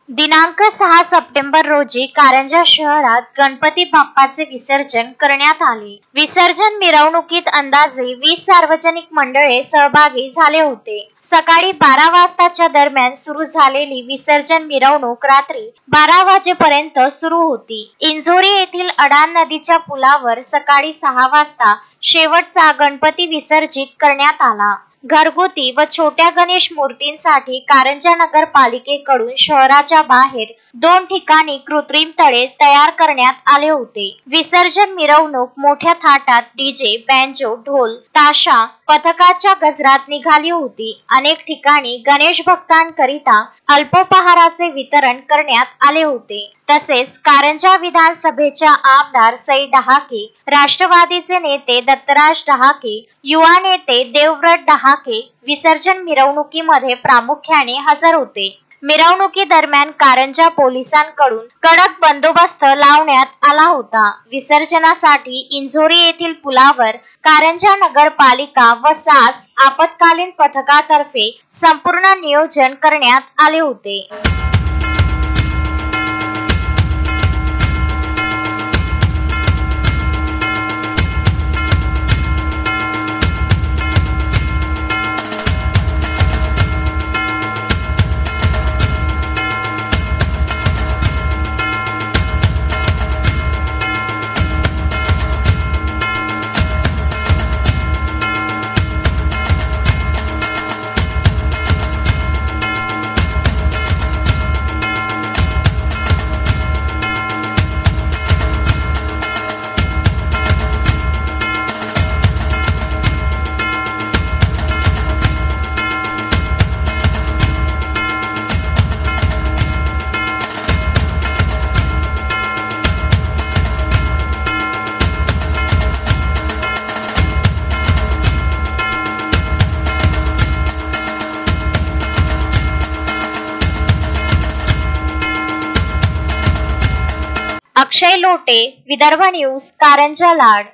दिनांक 6 सप्टेंबर रोजी कारंजा शहरात गणपती बाप्पाचे विसर्जन करण्यात आले. विसर्जन मिरवणुकीत अंदाजे 20 सार्वजनिक मंडळे सहभागी झाले होते. सकाळी 12 वाजताच्या दरम्यान सुरू झालेली विसर्जन मिरवणूक रात्री 12 वाजेपर्यंत सुरू होती. इंझोरी येथील अडाण नदीच्या पुलावर सकाळी 6 वाजता शेवटचा गणपती विसर्जित करण्यात आला. घरगुती व छोट्या गणेश मूर्तींसाठी कारंजा नगरपालिकेकडून शहराच्या बाहेर 2 ठिकाणी कृत्रिम तळे तयार करण्यात आले होते. विसर्जन मिरवणूक मोठ्या थाटात डीजे, बँजो, ढोल, ताशा पथकाच्या गजरात निघाली होती. अनेक ठिकाणी गणेश भक्तांकरिता अल्पोपहाराचे वितरण करण्यात आले होते. तसेच कारंजा विधानसभेच्या आमदार सई डहाके, राष्ट्रवादीचे नेते दत्तराज डहाके, युवा नेते देवव्रत डहाके विसर्जन मिरवणुकीमध्ये प्रामुख्याने हजर होते. मिरवणुकीदरम्यान कारंजा पोलिसांकडून कडक बंदोबस्त लावण्यात आला होता. विसर्जनासाठी इंझोरी येथील पुलावर कारंजा नगरपालिका व सास आपत्कालीन पथकातर्फे संपूर्ण नियोजन करण्यात आले होते. अक्षय लोटे, विदर्भ न्यूज, कारंजा लाड.